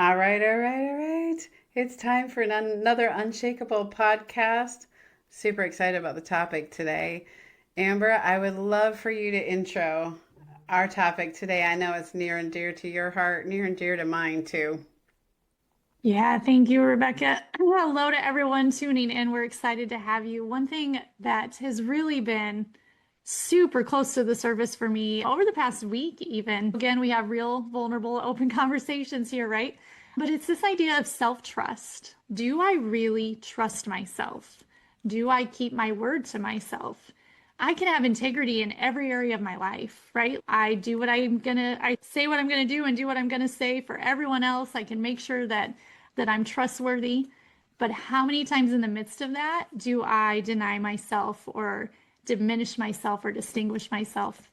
All right, all right, all right. It's time for another Unshakable podcast. Super excited about the topic today. Amber, I would love for you to intro our topic today. I know it's near and dear to your heart, near and dear to mine too. Yeah, thank you, Rebecca. Hello to everyone tuning in. We're excited to have you. One thing that has really been super close to the surface for me over the past week, even. Again, we have real, vulnerable, open conversations here, right? But it's this idea of self-trust. Do I really trust myself? Do I keep my word to myself? I can have integrity in every area of my life, right? I say what I'm gonna do and do what I'm gonna say for everyone else. I can make sure that I'm trustworthy. But how many times in the midst of that do I deny myself or diminish myself or distinguish myself?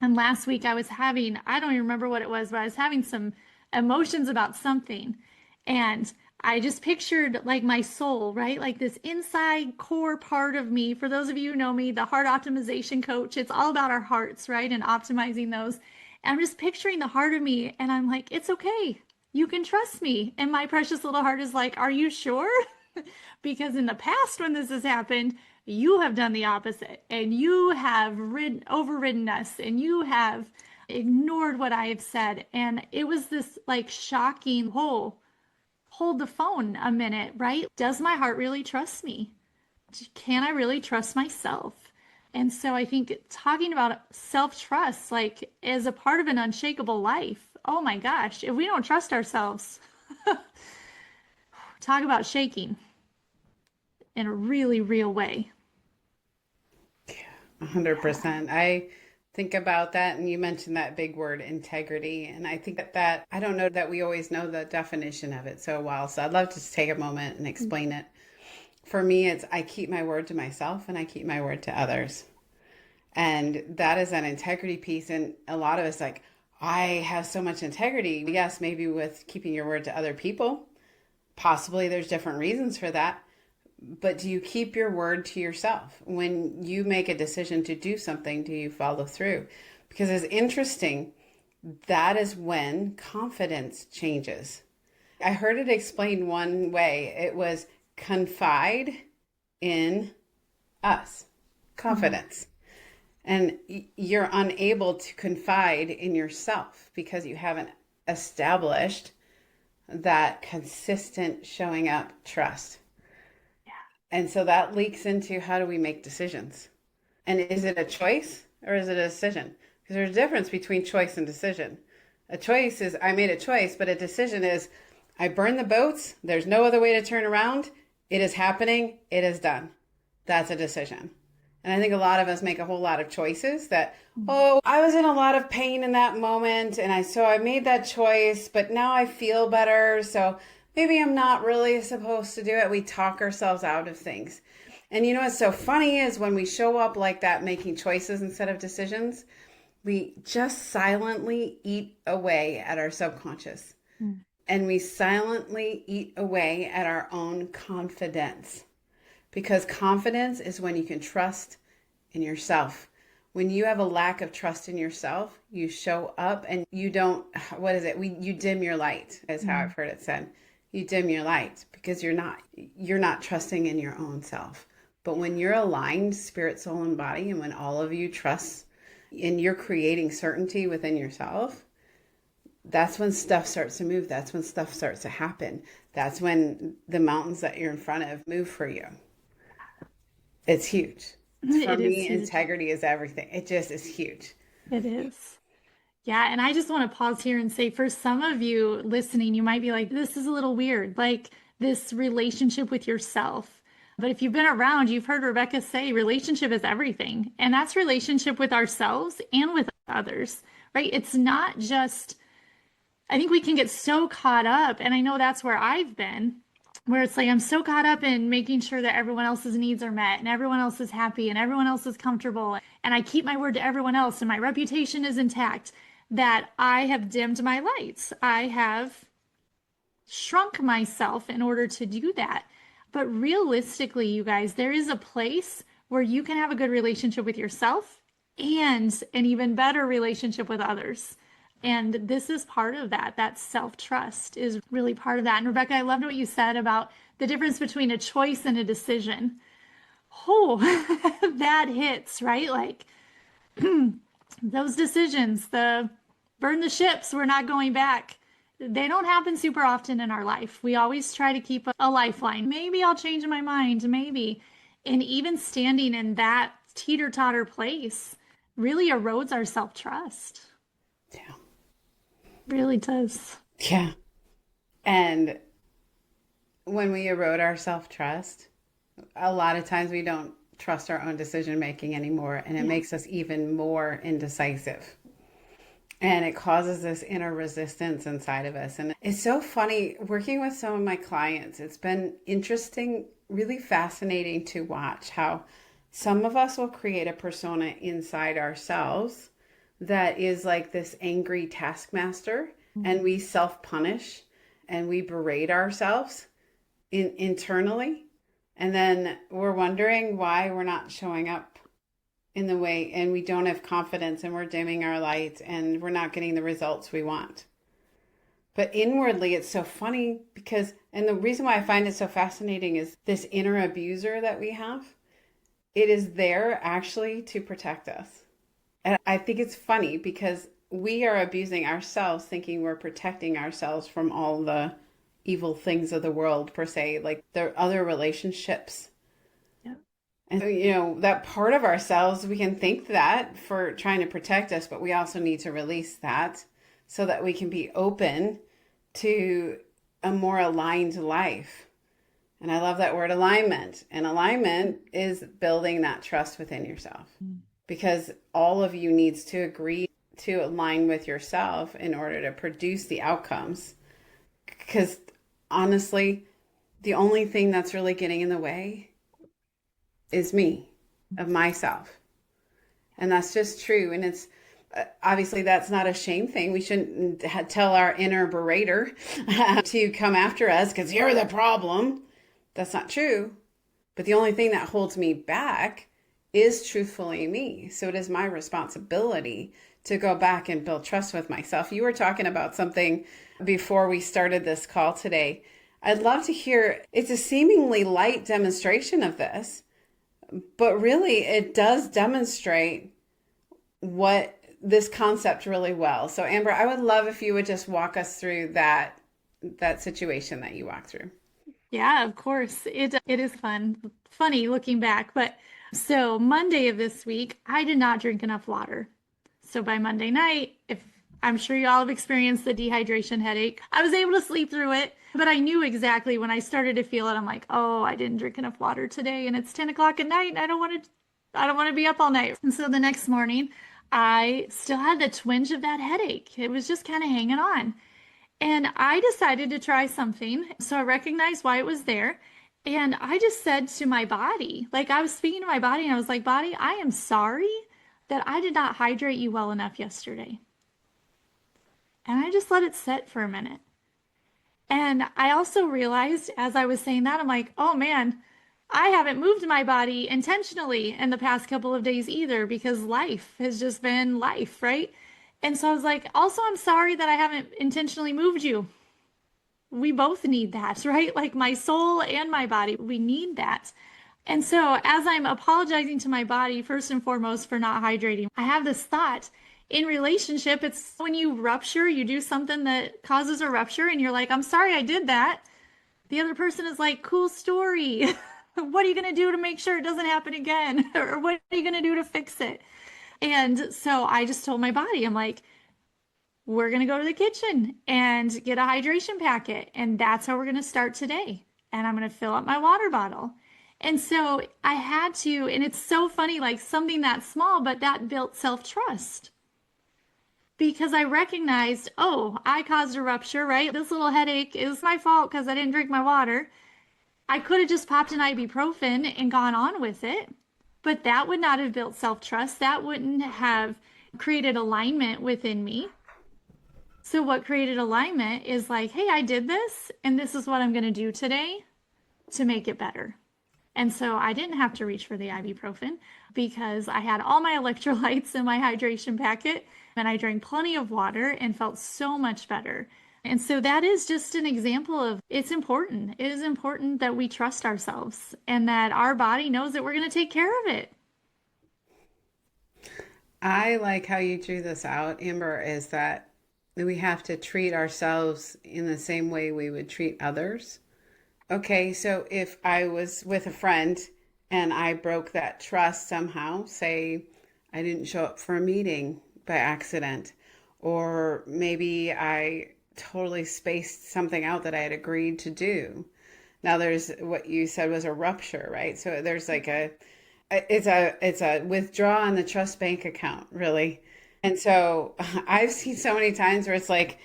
And last week I don't even remember what it was, but I was having some emotions about something. And I just pictured like my soul, right? Like this inside core part of me. For those of you who know me, the heart optimization coach, it's all about our hearts, right? And optimizing those. And I'm just picturing the heart of me. And I'm like, it's okay. You can trust me. And my precious little heart is like, are you sure? Because in the past, when this has happened, you have done the opposite and you have overridden us and you have ignored what I have said. And it was this like shocking hold the phone a minute, right? Does my heart really trust me? Can I really trust myself? And so I think talking about self-trust, like as a part of an unshakable life, oh my gosh, if we don't trust ourselves, talk about shaking in a really real way. 100%. I think about that, and you mentioned that big word, integrity. And I think that I don't know that we always know the definition of it so well. So I'd love to just take a moment and explain it. For me, it's I keep my word to myself and I keep my word to others. And that is an integrity piece. And a lot of us like, I have so much integrity. Yes, maybe with keeping your word to other people. Possibly there's different reasons for that. But do you keep your word to yourself? When you make a decision to do something, do you follow through? Because it's interesting, that is when confidence changes. I heard it explained one way. It was confide in us, Mhm. confidence. And you're unable to confide in yourself because you haven't established that consistent showing up trust. And so that leaks into how do we make decisions? And is it a choice or is it a decision? Because there's a difference between choice and decision. A choice is I made a choice, but a decision is I burn the boats. There's no other way to turn around. It is happening. It is done. That's a decision. And I think a lot of us make a whole lot of choices that, Mhm. oh, I was in a lot of pain in that moment. And I made that choice, but now I feel better. So maybe I'm not really supposed to do it. We talk ourselves out of things. And you know what's so funny is when we show up like that, making choices instead of decisions, we just silently eat away at our subconscious and we silently eat away at our own confidence. Because confidence is when you can trust in yourself. When you have a lack of trust in yourself, you show up and you don't, what is it? You dim your light, is how I've Mhm. heard it said. You dim your light because you're not trusting in your own self. But when you're aligned, spirit, soul, and body, and when all of you trust and you're creating certainty within yourself, that's when stuff starts to move. That's when stuff starts to happen. That's when the mountains that you're in front of move for you. It's huge. For It is me, huge. integrity is everything. It just is huge. It is. Yeah, and I just want to pause here and say for some of you listening, you might be like, this is a little weird, like this relationship with yourself. But if you've been around, you've heard Rebecca say relationship is everything. And that's relationship with ourselves and with others, right? It's not just, I think we can get so caught up, and I know that's where I've been, where it's like I'm so caught up in making sure that everyone else's needs are met and everyone else is happy and everyone else is comfortable. And I keep my word to everyone else and my reputation is intact that I have dimmed my lights. I have shrunk myself in order to do that. But realistically, you guys, there is a place where you can have a good relationship with yourself and an even better relationship with others. And this is part of that. That self-trust is really part of that. And Rebecca, I loved what you said about the difference between a choice and a decision. Oh, that hits, right? Like those decisions, the burn the ships, we're not going back. They don't happen super often in our life. We always try to keep a lifeline. Maybe I'll change my mind, maybe. And even standing in that teeter-totter place really erodes our self-trust. Yeah. Really does. Yeah. And when we erode our self trust, a lot of times we don't trust our own decision making anymore. And it Yeah. makes us even more indecisive. And it causes this inner resistance inside of us. And it's so funny working with some of my clients. It's been interesting, really fascinating to watch how some of us will create a persona inside ourselves that is like this angry taskmaster, and we self punish and we berate ourselves internally. And then we're wondering why we're not showing up in the way, and we don't have confidence, and we're dimming our lights, and we're not getting the results we want. But inwardly, it's so funny because, and the reason why I find it so fascinating is this inner abuser that we have. It is there actually to protect us. And I think it's funny because we are abusing ourselves, thinking we're protecting ourselves from all the evil things of the world, per se, like the other relationships. Yeah. And, that part of ourselves, we can think that for trying to protect us, but we also need to release that so that we can be open to a more aligned life. And I love that word alignment. And alignment is building that trust within yourself, because all of you needs to agree to align with yourself in order to produce the outcomes. Because honestly, the only thing that's really getting in the way is me, of myself. And that's just true. And it's obviously that's not a shame thing. We shouldn't tell our inner berater to come after us because you're the problem. That's not true. But the only thing that holds me back is truthfully me. So it is my responsibility to go back and build trust with myself. You were talking about something before we started this call today. I'd love to hear, it's a seemingly light demonstration of this, but really it does demonstrate what this concept really well. So Amber, I would love if you would just walk us through that situation that you walked through. Yeah, of course. It is funny looking back. But so Monday of this week, I did not drink enough water. So by Monday night, if I'm sure you all have experienced the dehydration headache, I was able to sleep through it, but I knew exactly when I started to feel it, I'm like, oh, I didn't drink enough water today, and it's 10 o'clock at night, and I don't want to be up all night. And so the next morning, I still had the twinge of that headache. It was just kind of hanging on. And I decided to try something. So I recognized why it was there. And I just said to my body, like I was speaking to my body, and I was like, body, I am sorry that I did not hydrate you well enough yesterday. And I just let it sit for a minute. And I also realized as I was saying that, I'm like, oh man, I haven't moved my body intentionally in the past couple of days either, because life has just been life, right? And so I was like, also, I'm sorry that I haven't intentionally moved you. We both need that, right? Like my soul and my body, we need that. And so as I'm apologizing to my body, first and foremost, for not hydrating, I have this thought. In relationship, it's when you rupture, you do something that causes a rupture, and you're like, I'm sorry I did that. The other person is like, cool story. What are you going to do to make sure it doesn't happen again? Or what are you going to do to fix it? And so I just told my body, I'm like, we're going to go to the kitchen and get a hydration packet. And that's how we're going to start today. And I'm going to fill up my water bottle. And so I had to, and it's so funny, like something that small, but that built self-trust. Because I recognized, oh, I caused a rupture, right? This little headache is my fault because I didn't drink my water. I could have just popped an ibuprofen and gone on with it, but that would not have built self-trust. That wouldn't have created alignment within me. So what created alignment is like, hey, I did this, and this is what I'm going to do today to make it better. And so I didn't have to reach for the ibuprofen because I had all my electrolytes in my hydration packet and I drank plenty of water and felt so much better. And so that is just an example of it's important. It is important that we trust ourselves and that our body knows that we're going to take care of it. I like how you drew this out, Amber, is that we have to treat ourselves in the same way we would treat others. Okay, so if I was with a friend and I broke that trust somehow, say I didn't show up for a meeting by accident, or maybe I totally spaced something out that I had agreed to do. Now there's what you said was a rupture, right? So there's like it's a withdraw on the trust bank account, really. And so I've seen so many times where it's like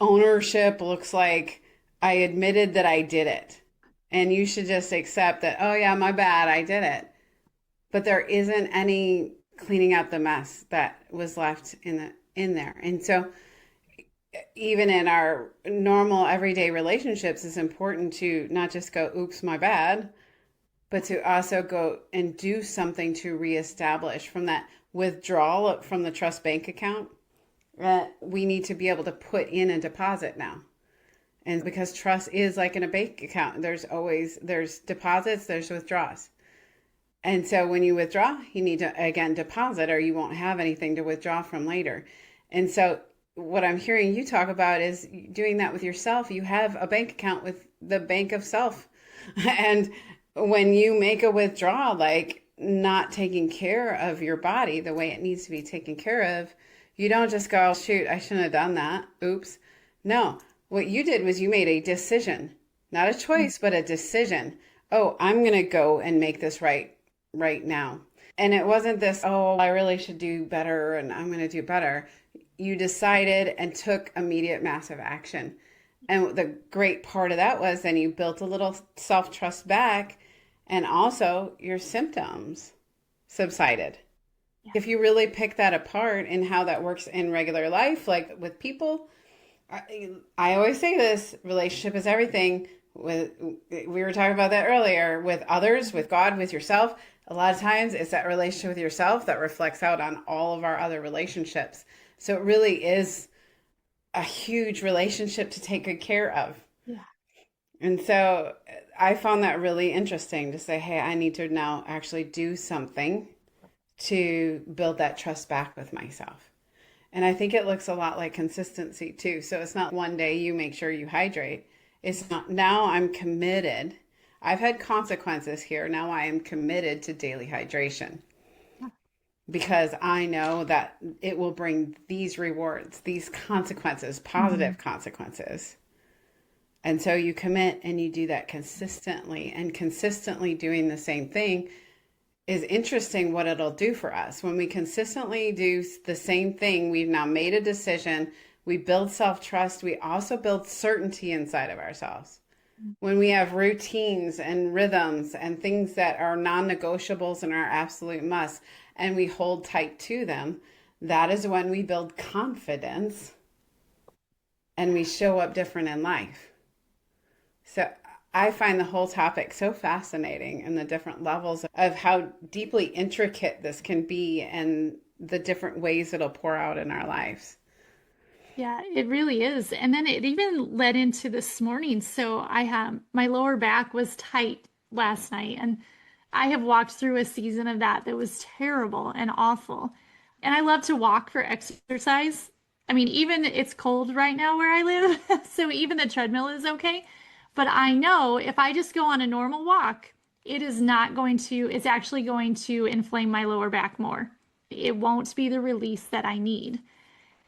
ownership looks like I admitted that I did it. And you should just accept that, oh yeah, my bad, I did it. But there isn't any cleaning up the mess that was left in there. And so even in our normal everyday relationships, it's important to not just go, oops, my bad, but to also go and do something to reestablish from that withdrawal from the trust bank account. We need to be able to put in a deposit now. And because trust is like in a bank account, there's deposits, there's withdrawals. And so when you withdraw, you need to again deposit or you won't have anything to withdraw from later. And so what I'm hearing you talk about is doing that with yourself. You have a bank account with the bank of self. And when you make a withdrawal, like not taking care of your body the way it needs to be taken care of, you don't just go, shoot, I shouldn't have done that. Oops. No, what you did was you made a decision, not a choice, but a decision. Oh, I'm going to go and make this right now. And it wasn't this, oh, I really should do better and I'm going to do better. You decided and took immediate massive action. And the great part of that was then you built a little self-trust back and also your symptoms subsided. Yeah. If you really pick that apart and how that works in regular life, like with people, I always say this, relationship is everything. We were talking about that earlier with others, with God, with yourself. A lot of times it's that relationship with yourself that reflects out on all of our other relationships. So it really is a huge relationship to take good care of. Yeah. And so I found that really interesting to say, hey, I need to now actually do something to build that trust back with myself. And I think it looks a lot like consistency too. So it's not one day you make sure you hydrate. It's not now I'm committed. I've had consequences here. Now I am committed to daily hydration because I know that it will bring these rewards, these consequences, positive consequences. And so you commit and you do that consistently, and consistently doing the same thing is interesting what it'll do for us. When we consistently do the same thing, we've now made a decision, we build self-trust, we also build certainty inside of ourselves. When we have routines and rhythms and things that are non-negotiables and are absolute musts, and we hold tight to them, that is when we build confidence and we show up different in life. So I find the whole topic so fascinating and the different levels of how deeply intricate this can be and the different ways it'll pour out in our lives. Yeah, it really is. And then it even led into this morning. So I have my lower back was tight last night, and I have walked through a season of that was terrible and awful. And I love to walk for exercise. I mean, even it's cold right now where I live, so even the treadmill is okay. But I know if I just go on a normal walk, it is not going to, it's actually going to inflame my lower back more. It won't be the release that I need.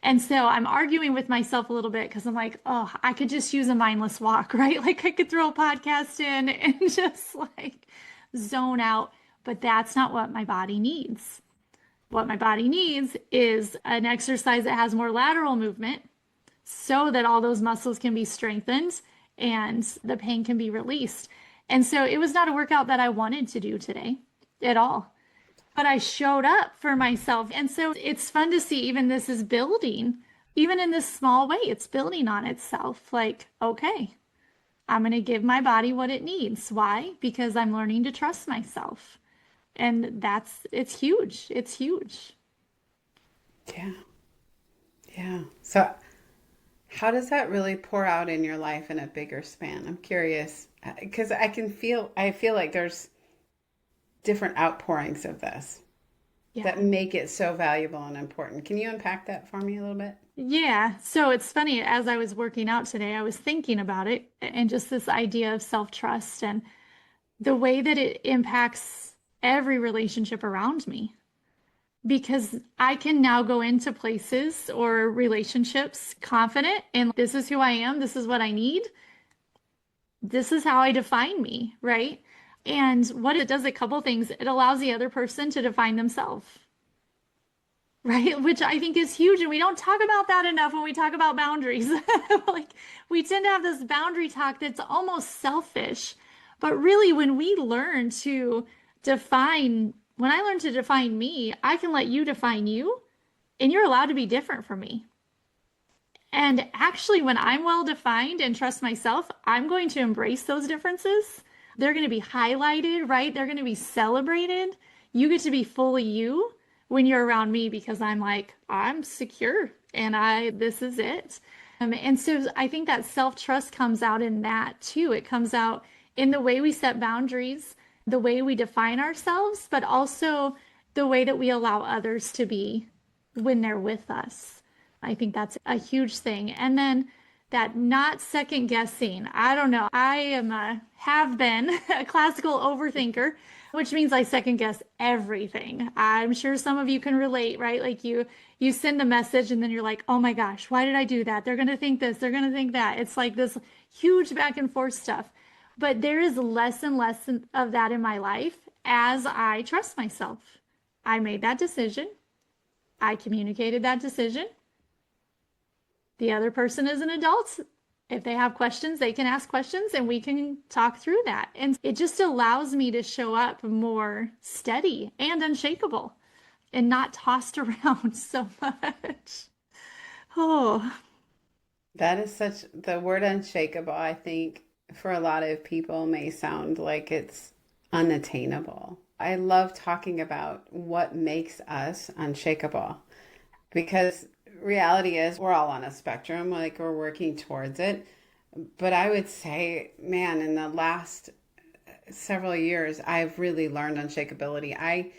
And so I'm arguing with myself a little bit because I'm like, oh, I could just use a mindless walk, right? Like I could throw a podcast in and just like zone out. But that's not what my body needs. What my body needs is an exercise that has more lateral movement so that all those muscles can be strengthened and the pain can be released. And so it was not a workout that I wanted to do today at all. But I showed up for myself. And so it's fun to see even this is building, even in this small way, it's building on itself. Like, okay, I'm going to give my body what it needs. Why? Because I'm learning to trust myself. And it's huge. It's huge. Yeah. Yeah. So how does that really pour out in your life in a bigger span? I'm curious because I feel like there's different outpourings of this that Yeah. make it so valuable and important. Can you unpack that for me a little bit? Yeah. So it's funny, as I was working out today, I was thinking about it and just this idea of self-trust and the way that it impacts every relationship around me. Because I can now go into places or relationships confident and this is who I am, this is what I need, this is how I define me, right? And what it does, a couple things, it allows the other person to define themselves, right? Which I think is huge. And we don't talk about that enough when we talk about boundaries. Like we tend to have this boundary talk that's almost selfish. But really, when we learn to when I learn to define me, I can let you define you, and you're allowed to be different from me. And actually, when I'm well defined and trust myself, I'm going to embrace those differences. They're going to be highlighted, right? They're going to be celebrated. You get to be fully you when you're around me because I'm like, I'm secure and this is it. And so I think that self-trust comes out in that too. It comes out in the way we set boundaries, the way we define ourselves, but also the way that we allow others to be when they're with us. I think that's a huge thing. And then that not second guessing. I don't know. I am have been a classical overthinker, which means I second guess everything. I'm sure some of you can relate, right? Like you send a message and then you're like, "Oh my gosh, why did I do that? They're going to think this, they're going to think that." It's like this huge back and forth stuff. But there is less and less of that in my life as I trust myself. I made that decision. I communicated that decision. The other person is an adult. If they have questions, they can ask questions and we can talk through that. And it just allows me to show up more steady and unshakable and not tossed around so much. Oh, That is such the word unshakable, I think, for a lot of people may sound like it's unattainable. I love talking about what makes us unshakable because reality is we're all on a spectrum, like we're working towards it. But I would say, man, in the last several years, I've really learned unshakability.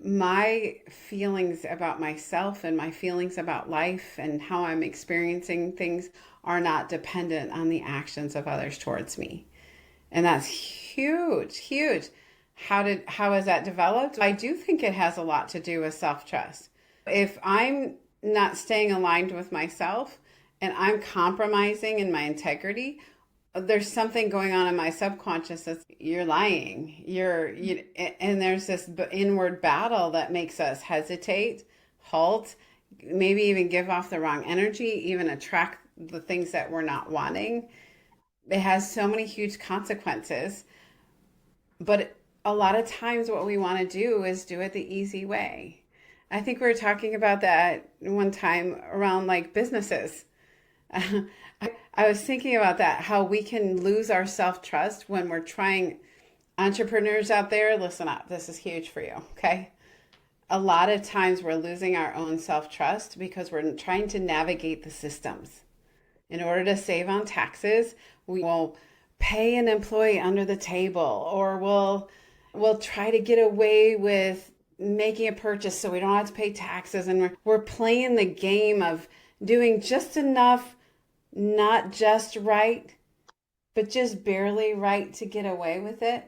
My feelings about myself and my feelings about life and how I'm experiencing things are not dependent on the actions of others towards me. And that's huge, huge. How has that developed? I do think it has a lot to do with self-trust. If I'm not staying aligned with myself and I'm compromising in my integrity, there's something going on in my subconscious that's you're lying. And there's this inward battle that makes us hesitate, halt, maybe even give off the wrong energy, even attract the things that we're not wanting. It has so many huge consequences. But a lot of times, what we want to do is do it the easy way. I think we were talking about that one time around like businesses. I was thinking about that, how we can lose our self trust when we're trying. Entrepreneurs out there, listen up. This is huge for you, okay? A lot of times we're losing our own self trust because we're trying to navigate the systems. In order to save on taxes, we will pay an employee under the table, or we'll try to get away with making a purchase so we don't have to pay taxes. And we're playing the game of doing just enough, not just right, but just barely right to get away with it.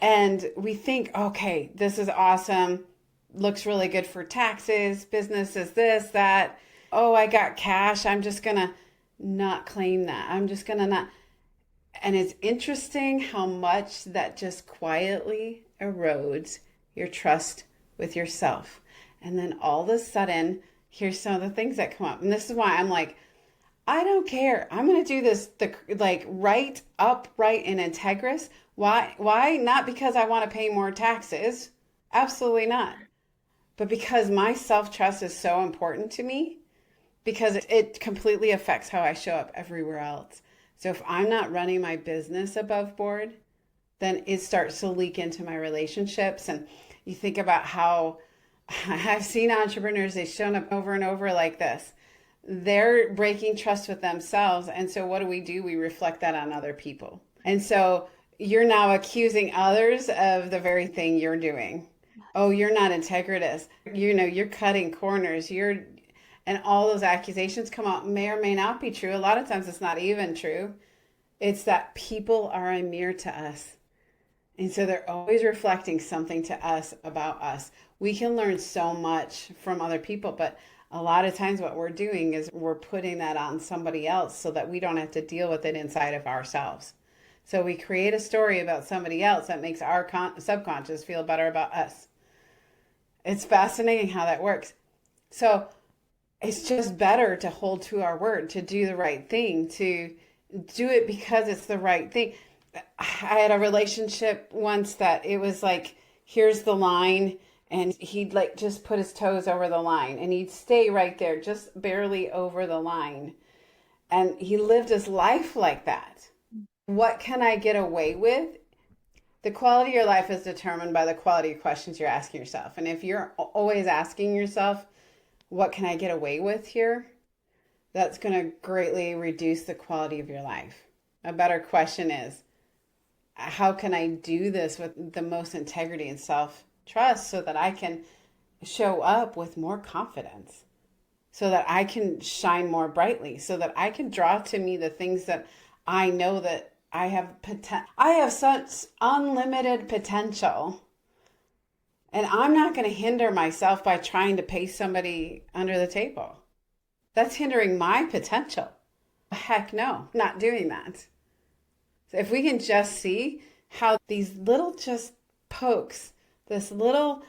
And we think, okay, this is awesome. Looks really good for taxes. Business is this, that. Oh, I got cash. I'm just going to not claim that. I'm just going to not. And it's interesting how much that just quietly erodes your trust with yourself. And then all of a sudden, here's some of the things that come up. And this is why I'm like, I don't care. I'm going to do this like right, upright, and integrous. Why? Why? Not because I want to pay more taxes. Absolutely not. But because my self-trust is so important to me, because it completely affects how I show up everywhere else. So if I'm not running my business above board, then it starts to leak into my relationships. And you think about how I've seen entrepreneurs, they've shown up over and over like this. They're breaking trust with themselves. And so what do? We reflect that on other people. And so you're now accusing others of the very thing you're doing. Oh, you're not integritous. You're cutting corners. And all those accusations come out may or may not be true. A lot of times it's not even true. It's that people are a mirror to us. And so they're always reflecting something to us about us. We can learn so much from other people, but a lot of times what we're doing is we're putting that on somebody else so that we don't have to deal with it inside of ourselves. So we create a story about somebody else that makes our subconscious feel better about us. It's fascinating how that works. So it's just better to hold to our word, to do the right thing, to do it because it's the right thing. I had a relationship once that it was like, here's the line, and he'd like just put his toes over the line and he'd stay right there, just barely over the line. And he lived his life like that. What can I get away with? The quality of your life is determined by the quality of questions you're asking yourself. And if you're always asking yourself, what can I get away with here? That's going to greatly reduce the quality of your life. A better question is, how can I do this with the most integrity and self-trust so that I can show up with more confidence, so that I can shine more brightly, so that I can draw to me the things that I know that I have I have such unlimited potential, and I'm not going to hinder myself by trying to pay somebody under the table. That's hindering my potential. Heck no, not doing that. So if we can just see how these little just pokes, this little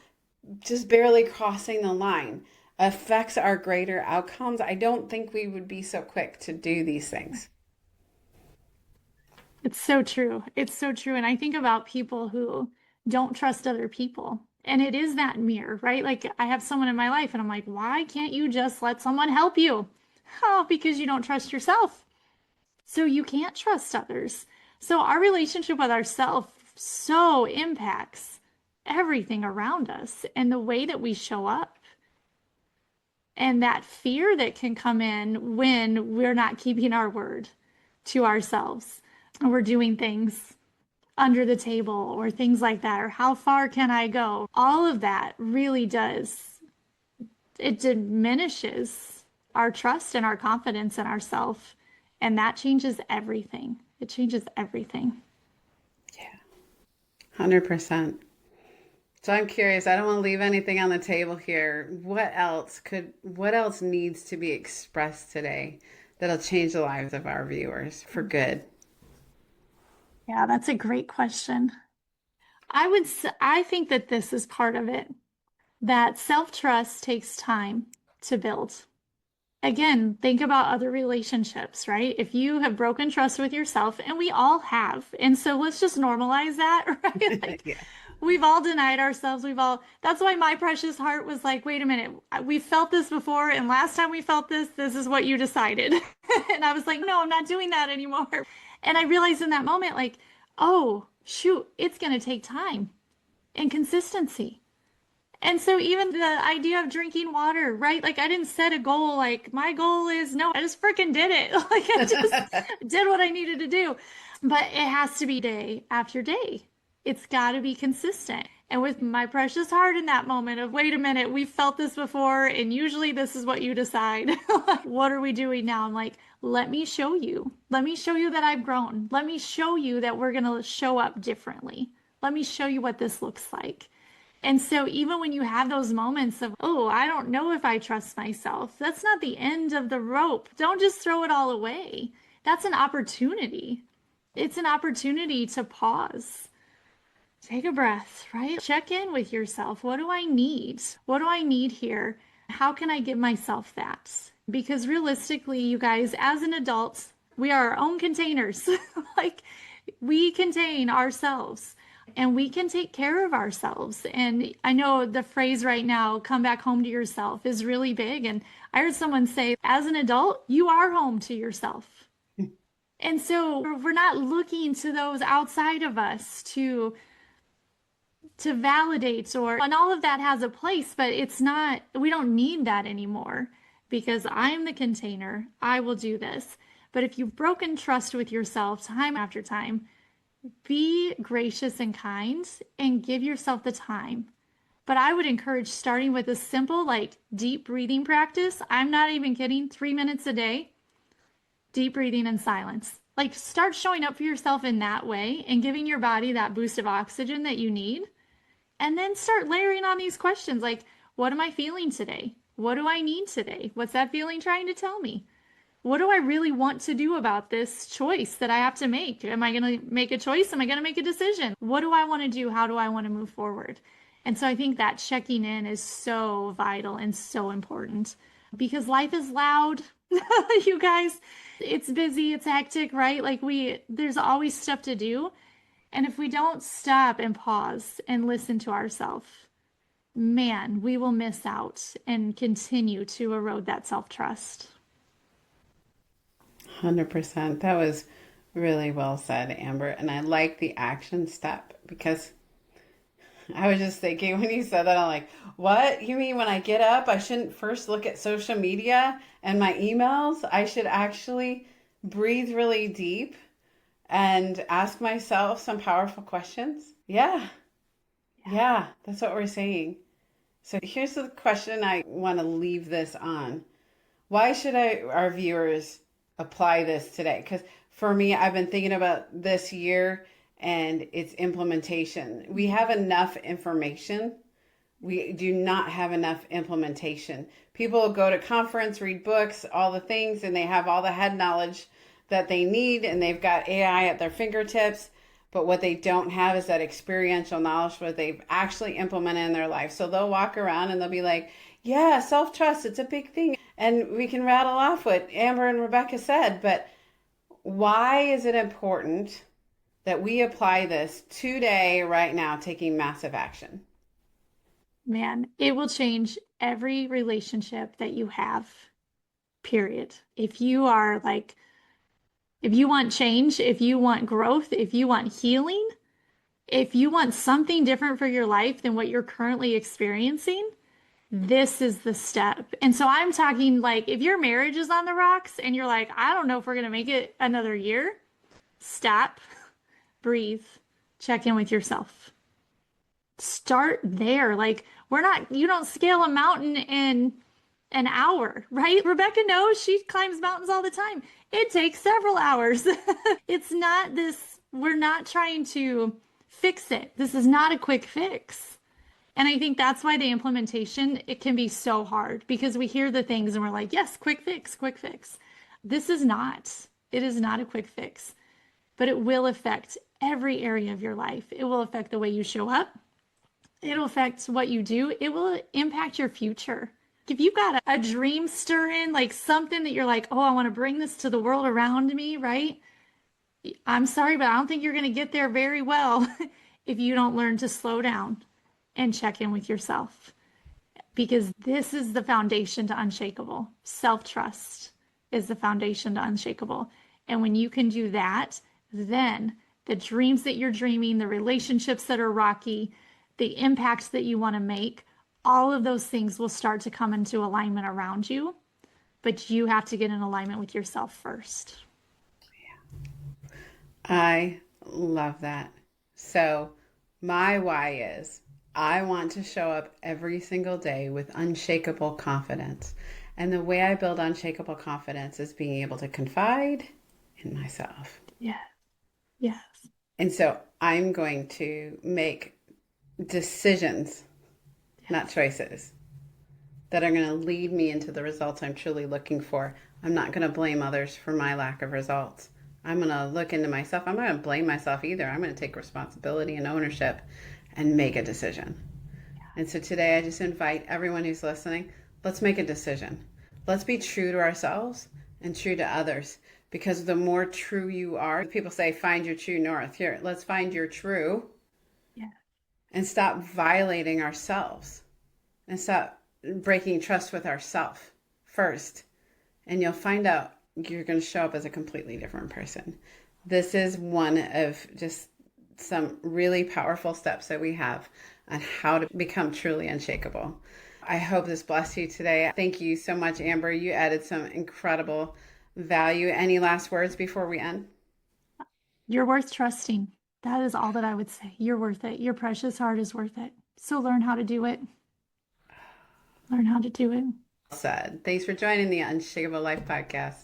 just barely crossing the line affects our greater outcomes, I don't think we would be so quick to do these things. It's so true. It's so true. And I think about people who don't trust other people. And it is that mirror, right? Like I have someone in my life and I'm like, why can't you just let someone help you? Oh, because you don't trust yourself. So you can't trust others. So our relationship with ourselves so impacts everything around us and the way that we show up. And that fear that can come in when we're not keeping our word to ourselves and we're doing things under the table or things like that, or how far can I go? All of that really does, it diminishes our trust and our confidence in ourselves. And that changes everything. It changes everything. Yeah, 100%. So I'm curious, I don't want to leave anything on the table here. What else needs to be expressed today that'll change the lives of our viewers for good? Yeah, that's a great question. I think that this is part of it, that self-trust takes time to build. Again, think about other relationships, right? If you have broken trust with yourself, and we all have, and so let's just normalize that, right? Like Yeah. we've all denied ourselves. That's why my precious heart was like, wait a minute, we felt this before, and last time we felt this, this is what you decided. And I was like, no, I'm not doing that anymore. And I realized in that moment, like, oh, shoot, it's going to take time and consistency. And so even the idea of drinking water, right? Like I didn't set a goal, like my goal is no, I just freaking did it. Like I just did what I needed to do. But it has to be day after day. It's got to be consistent. And with my precious heart in that moment of, wait a minute, we've felt this before, and usually this is what you decide. Like, what are we doing now? I'm like, let me show you. Let me show you that I've grown. Let me show you that we're going to show up differently. Let me show you what this looks like. And so even when you have those moments of, oh, I don't know if I trust myself, that's not the end of the rope. Don't just throw it all away. That's an opportunity. It's an opportunity to pause. Take a breath, right? Check in with yourself. What do I need? What do I need here? How can I give myself that? Because realistically, you guys, as an adult, we are our own containers. Like we contain ourselves and we can take care of ourselves. And I know the phrase right now, come back home to yourself, is really big. And I heard someone say, as an adult, you are home to yourself. And so we're not looking to those outside of us to validate or and all of that has a place, but it's not, we don't need that anymore because I'm the container. I will do this. But if you've broken trust with yourself time after time, be gracious and kind and give yourself the time. But I would encourage starting with a simple, like deep breathing practice. I'm not even kidding, 3 minutes a day, deep breathing and silence. Like start showing up for yourself in that way and giving your body that boost of oxygen that you need. And then start layering on these questions like, what am I feeling today? What do I need today? What's that feeling trying to tell me? What do I really want to do about this choice that I have to make? Am I going to make a choice? Am I going to make a decision? What do I want to do? How do I want to move forward? And so I think that checking in is so vital and so important because life is loud. You guys, it's busy, it's hectic, right? Like there's always stuff to do. And if we don't stop and pause and listen to ourselves, man, we will miss out and continue to erode that self-trust. 100%. That was really well said, Amber. And I like the action step because I was just thinking when you said that, I'm like, what? You mean when I get up, I shouldn't first look at social media and my emails? I should actually breathe really deep and ask myself some powerful questions? Yeah, yeah, that's what we're saying. So here's the question I want to leave this on. Why should our viewers apply this today? Because for me, I've been thinking about this year and its implementation. We have enough information. We do not have enough implementation. People go to conference, read books, all the things, and they have all the head knowledge that they need, and they've got AI at their fingertips. But what they don't have is that experiential knowledge what they've actually implemented in their life. So they'll walk around and they'll be like, yeah, self-trust, it's a big thing. And we can rattle off what Amber and Rebecca said, but why is it important that we apply this today, right now, taking massive action? Man, it will change every relationship that you have, period. If you are like, if you want change, if you want growth, if you want healing, if you want something different for your life than what you're currently experiencing, this is the step. And so I'm talking like if your marriage is on the rocks and you're like, I don't know if we're going to make it another year, stop, breathe, check in with yourself. Start there. Like, you don't scale a mountain in an hour, right? Rebecca knows she climbs mountains all the time. It takes several hours. It's not this, we're not trying to fix it. This is not a quick fix. And I think that's why the implementation, it can be so hard because we hear the things and we're like, yes, quick fix, quick fix. This is not, it is not a quick fix, but it will affect every area of your life. It will affect the way you show up. It'll affect what you do. It will impact your future. If you've got a dream stirring, like something that you're like, oh, I want to bring this to the world around me, right? I'm sorry, but I don't think you're going to get there very well if you don't learn to slow down and check in with yourself. Because this is the foundation to unshakable. Self-trust is the foundation to unshakable. And when you can do that, then the dreams that you're dreaming, the relationships that are rocky, the impacts that you want to make, all of those things will start to come into alignment around you. But you have to get in alignment with yourself first. I love that. So, my why is I want to show up every single day with unshakable confidence. And the way I build unshakable confidence is being able to confide in myself. Yeah. Yes. And so I'm going to make decisions, not choices, that are going to lead me into the results I'm truly looking for. I'm not going to blame others for my lack of results. I'm going to look into myself. I'm not going to blame myself either. I'm going to take responsibility and ownership and make a decision. And so today I just invite everyone who's listening, let's make a decision. Let's be true to ourselves and true to others. Because the more true you are, people say, find your true north. Here, let's find your true. Yeah. And stop violating ourselves and stop breaking trust with ourselves first. And you'll find out you're going to show up as a completely different person. This is one of just some really powerful steps that we have on how to become truly unshakable. I hope this blessed you today. Thank you so much, Amber. You added some incredible value. Any last words before we end? You're worth trusting. That is all that I would say. You're worth it. Your precious heart is worth it. So learn how to do it. Learn how to do it. Said. Thanks for joining the Unshakable Life podcast.